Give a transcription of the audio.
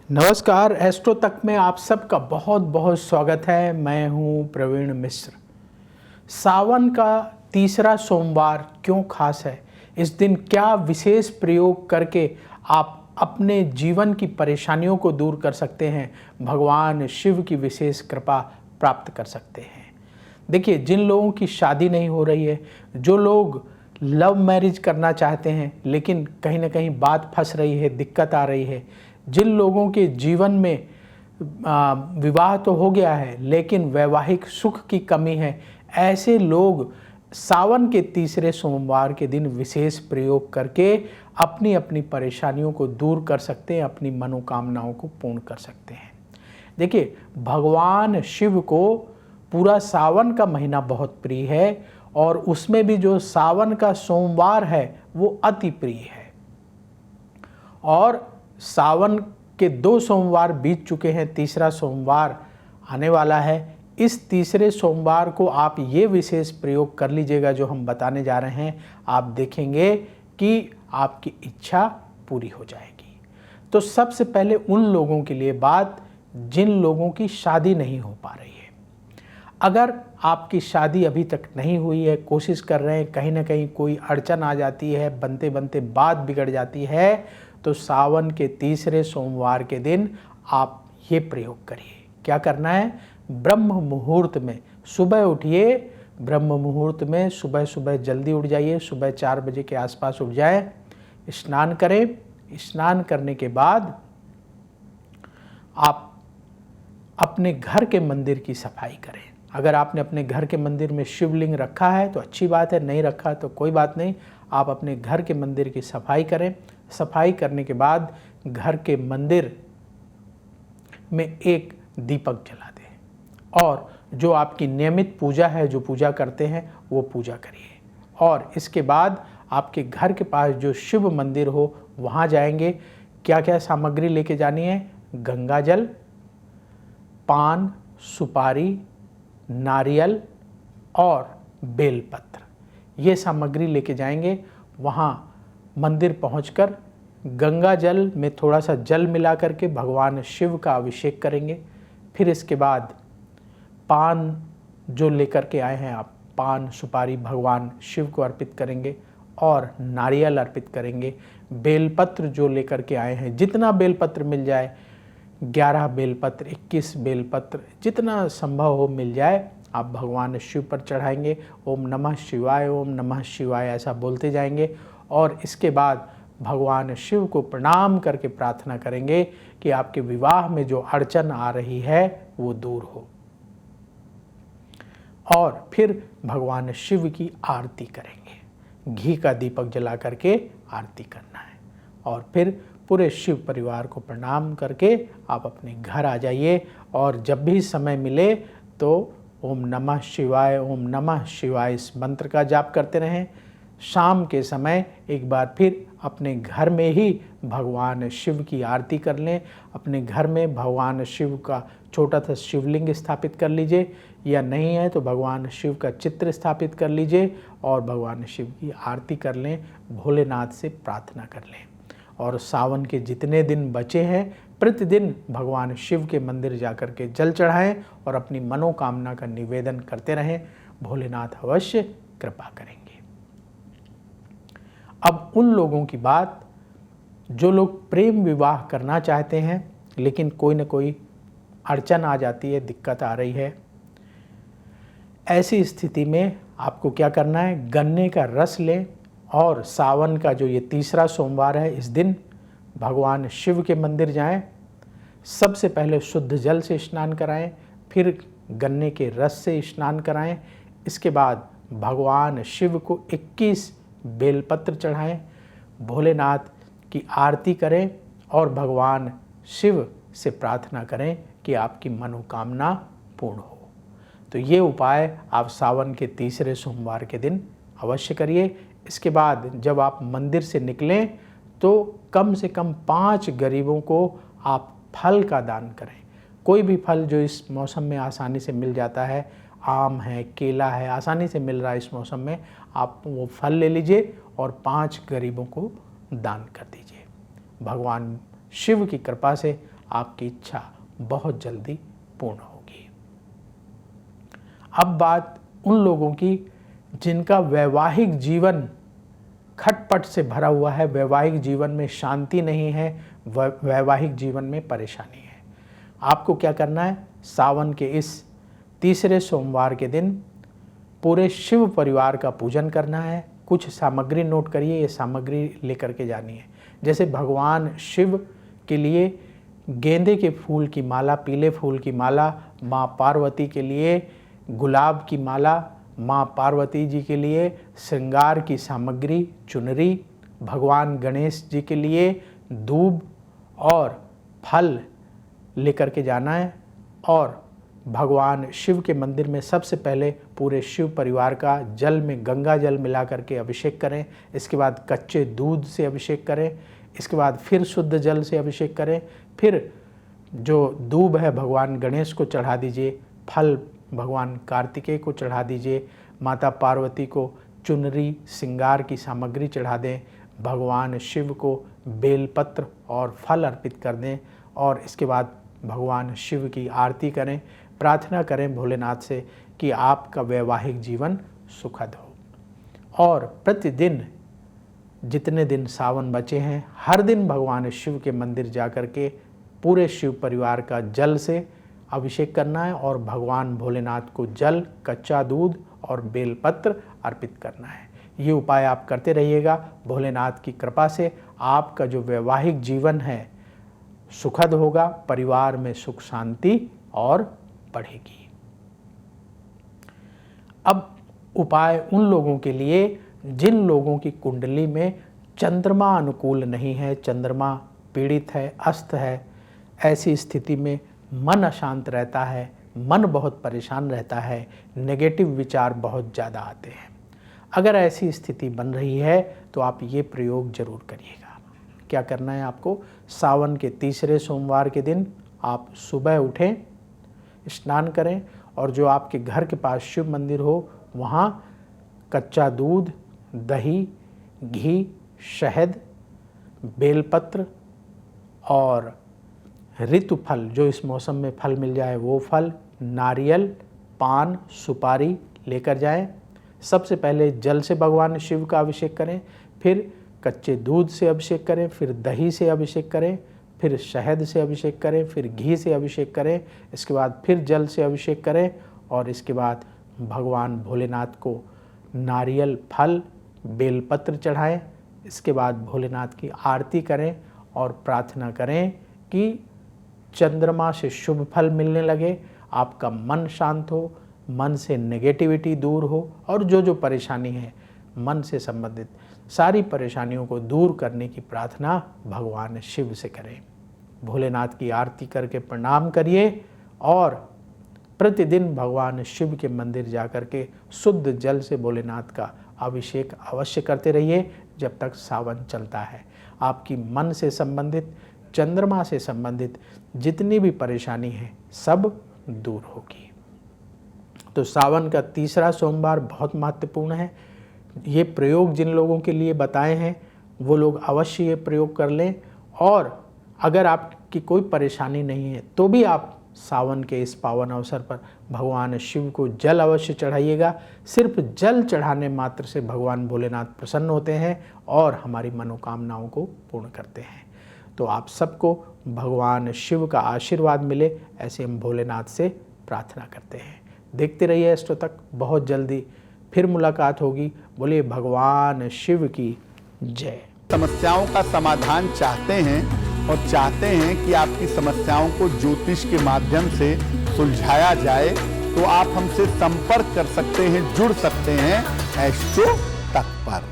नमस्कार, एस्ट्रो तक में आप सबका बहुत बहुत स्वागत है। मैं हूं प्रवीण मिश्र। सावन का तीसरा सोमवार क्यों खास है? इस दिन क्या विशेष प्रयोग करके आप अपने जीवन की परेशानियों को दूर कर सकते हैं, भगवान शिव की विशेष कृपा प्राप्त कर सकते हैं। देखिए, जिन लोगों की शादी नहीं हो रही है, जो लोग लव मैरिज करना चाहते हैं लेकिन कहीं ना कहीं बात फंस रही है, दिक्कत आ रही है, जिन लोगों के जीवन में विवाह तो हो गया है लेकिन वैवाहिक सुख की कमी है, ऐसे लोग सावन के तीसरे सोमवार के दिन विशेष प्रयोग करके अपनी अपनी परेशानियों को दूर कर सकते हैं, अपनी मनोकामनाओं को पूर्ण कर सकते हैं। देखिए, भगवान शिव को पूरा सावन का महीना बहुत प्रिय है और उसमें भी जो सावन का सोमवार है वो अति प्रिय है। और सावन के 2 सोमवार बीत चुके हैं, तीसरा सोमवार आने वाला है। इस तीसरे सोमवार को आप ये विशेष प्रयोग कर लीजिएगा जो हम बताने जा रहे हैं। आप देखेंगे कि आपकी इच्छा पूरी हो जाएगी। तो सबसे पहले उन लोगों के लिए बात जिन लोगों की शादी नहीं हो पा रही है। अगर आपकी शादी अभी तक नहीं हुई है, कोशिश कर रहे हैं, कहीं ना कहीं कोई अड़चन आ जाती है, बनते बनते बात बिगड़ जाती है, तो सावन के तीसरे सोमवार के दिन आप ये प्रयोग करिए। क्या करना है? ब्रह्म मुहूर्त में सुबह उठिए। ब्रह्म मुहूर्त में सुबह सुबह जल्दी उठ जाइए, सुबह 4 बजे के आसपास उठ जाए, स्नान करें। स्नान करने के बाद आप अपने घर के मंदिर की सफाई करें। अगर आपने अपने घर के मंदिर में शिवलिंग रखा है तो अच्छी बात है, नहीं रखा तो कोई बात नहीं। आप अपने घर के मंदिर की सफाई करें। सफाई करने के बाद घर के मंदिर में एक दीपक जला दें और जो आपकी नियमित पूजा है, जो पूजा करते हैं, वो पूजा करिए। और इसके बाद आपके घर के पास जो शिव मंदिर हो वहाँ जाएंगे। क्या क्या सामग्री लेके जानी है? गंगा जल, पान, सुपारी, नारियल और बेलपत्र, ये सामग्री लेके जाएंगे। वहाँ मंदिर पहुंचकर गंगा जल में थोड़ा सा जल मिला करके भगवान शिव का अभिषेक करेंगे। फिर इसके बाद पान जो लेकर के आए हैं आप, पान सुपारी भगवान शिव को अर्पित करेंगे और नारियल अर्पित करेंगे। बेलपत्र जो लेकर के आए हैं, जितना बेलपत्र मिल जाए, 11 बेलपत्र, 21 बेलपत्र, जितना संभव हो मिल जाए, आप भगवान शिव पर चढ़ाएंगे। ओम नमः शिवाय, ओम नमः शिवाय ऐसा बोलते जाएंगे। और इसके बाद भगवान शिव को प्रणाम करके प्रार्थना करेंगे कि आपके विवाह में जो अड़चन आ रही है वो दूर हो। और फिर भगवान शिव की आरती करेंगे। घी का दीपक जला करके आरती करना है। और फिर पूरे शिव परिवार को प्रणाम करके आप अपने घर आ जाइए। और जब भी समय मिले तो ओम नमः शिवाय, ओम नमः शिवाय इस मंत्र का जाप करते रहें। शाम के समय एक बार फिर अपने घर में ही भगवान शिव की आरती कर लें। अपने घर में भगवान शिव का छोटा सा शिवलिंग स्थापित कर लीजिए, या नहीं है तो भगवान शिव का चित्र स्थापित कर लीजिए और भगवान शिव की आरती कर लें, भोलेनाथ से प्रार्थना कर लें। और सावन के जितने दिन बचे हैं, प्रतिदिन भगवान शिव के मंदिर जाकर के जल चढ़ाएं और अपनी मनोकामना का निवेदन करते रहें। भोलेनाथ अवश्य कृपा करेंगे। अब उन लोगों की बात जो लोग प्रेम विवाह करना चाहते हैं लेकिन कोई न कोई अड़चन आ जाती है, दिक्कत आ रही है। ऐसी स्थिति में आपको क्या करना है? गन्ने का रस लें और सावन का जो ये तीसरा सोमवार है, इस दिन भगवान शिव के मंदिर जाएं। सबसे पहले शुद्ध जल से स्नान कराएं, फिर गन्ने के रस से स्नान कराएं। इसके बाद भगवान शिव को 21 बेलपत्र चढ़ाएं, भोलेनाथ की आरती करें और भगवान शिव से प्रार्थना करें कि आपकी मनोकामना पूर्ण हो। तो ये उपाय आप सावन के तीसरे सोमवार के दिन अवश्य करिए। इसके बाद जब आप मंदिर से निकलें तो कम से कम 5 गरीबों को आप फल का दान करें। कोई भी फल जो इस मौसम में आसानी से मिल जाता है, आम है, केला है, आसानी से मिल रहा है इस मौसम में, आप वो फल ले लीजिए और 5 गरीबों को दान कर दीजिए। भगवान शिव की कृपा से आपकी इच्छा बहुत जल्दी पूर्ण होगी। अब बात उन लोगों की जिनका वैवाहिक जीवन खटपट से भरा हुआ है, वैवाहिक जीवन में शांति नहीं है, वैवाहिक जीवन में परेशानी है। आपको क्या करना है, सावन के इस तीसरे सोमवार के दिन पूरे शिव परिवार का पूजन करना है। कुछ सामग्री नोट करिए, ये सामग्री लेकर के जानी है। जैसे भगवान शिव के लिए गेंदे के फूल की माला, पीले फूल की माला, माँ पार्वती के लिए गुलाब की माला, माँ पार्वती जी के लिए श्रृंगार की सामग्री चुनरी, भगवान गणेश जी के लिए दूब और फल लेकर के जाना है। और भगवान शिव के मंदिर में सबसे पहले पूरे शिव परिवार का जल में गंगा जल मिला करके अभिषेक करें। इसके बाद कच्चे दूध से अभिषेक करें। इसके बाद फिर शुद्ध जल से अभिषेक करें। फिर जो दूब है भगवान गणेश को चढ़ा दीजिए, फल भगवान कार्तिकेय को चढ़ा दीजिए, माता पार्वती को चुनरी श्रृंगार की सामग्री चढ़ा दें, भगवान शिव को बेलपत्र और फल अर्पित कर दें। और इसके बाद भगवान शिव की आरती करें, प्रार्थना करें भोलेनाथ से कि आपका वैवाहिक जीवन सुखद हो। और प्रतिदिन जितने दिन सावन बचे हैं, हर दिन भगवान शिव के मंदिर जा कर के पूरे शिव परिवार का जल से अभिषेक करना है और भगवान भोलेनाथ को जल, कच्चा दूध और बेलपत्र अर्पित करना है। ये उपाय आप करते रहिएगा। भोलेनाथ की कृपा से आपका जो वैवाहिक जीवन है सुखद होगा, परिवार में सुख शांति और बढ़ेगी। अब उपाय उन लोगों के लिए जिन लोगों की कुंडली में चंद्रमा अनुकूल नहीं है, चंद्रमा पीड़ित है, अस्त है। ऐसी स्थिति में मन अशांत रहता है, मन बहुत परेशान रहता है, नेगेटिव विचार बहुत ज़्यादा आते हैं। अगर ऐसी स्थिति बन रही है तो आप ये प्रयोग जरूर करिएगा। क्या करना है आपको, सावन के तीसरे सोमवार के दिन आप सुबह उठें, स्नान करें और जो आपके घर के पास शिव मंदिर हो वहाँ कच्चा दूध, दही, घी, शहद, बेलपत्र और ऋतु फल, जो इस मौसम में फल मिल जाए वो फल, नारियल, पान, सुपारी लेकर जाएं। सबसे पहले जल से भगवान शिव का अभिषेक करें, फिर कच्चे दूध से अभिषेक करें, फिर दही से अभिषेक करें, फिर शहद से अभिषेक करें, फिर घी से अभिषेक करें। इसके बाद फिर जल से अभिषेक करें और इसके बाद भगवान भोलेनाथ को नारियल, फल, बेलपत्र चढ़ाएं। इसके बाद भोलेनाथ की आरती करें और प्रार्थना करें कि चंद्रमा से शुभ फल मिलने लगे, आपका मन शांत हो, मन से नेगेटिविटी दूर हो और जो जो परेशानी है मन से संबंधित सारी परेशानियों को दूर करने की प्रार्थना भगवान शिव से करें। भोलेनाथ की आरती करके प्रणाम करिए और प्रतिदिन भगवान शिव के मंदिर जाकर के शुद्ध जल से भोलेनाथ का अभिषेक अवश्य करते रहिए जब तक सावन चलता है। आपकी मन से संबंधित, चंद्रमा से संबंधित जितनी भी परेशानी है सब दूर होगी। तो सावन का तीसरा सोमवार बहुत महत्वपूर्ण है। ये प्रयोग जिन लोगों के लिए बताए हैं वो लोग अवश्य ये प्रयोग कर लें। और अगर आपकी कोई परेशानी नहीं है तो भी आप सावन के इस पावन अवसर पर भगवान शिव को जल अवश्य चढ़ाइएगा। सिर्फ जल चढ़ाने मात्र से भगवान भोलेनाथ प्रसन्न होते हैं और हमारी मनोकामनाओं को पूर्ण करते हैं। तो आप सबको भगवान शिव का आशीर्वाद मिले, ऐसे हम भोलेनाथ से प्रार्थना करते हैं। देखते रहिए एस्ट्रोतक, बहुत जल्दी फिर मुलाकात होगी। बोलिए भगवान शिव की जय। समस्याओं का समाधान चाहते हैं और चाहते हैं कि आपकी समस्याओं को ज्योतिष के माध्यम से सुलझाया जाए तो आप हमसे संपर्क कर सकते हैं, जुड़ सकते हैं एस्ट्रो तक पर।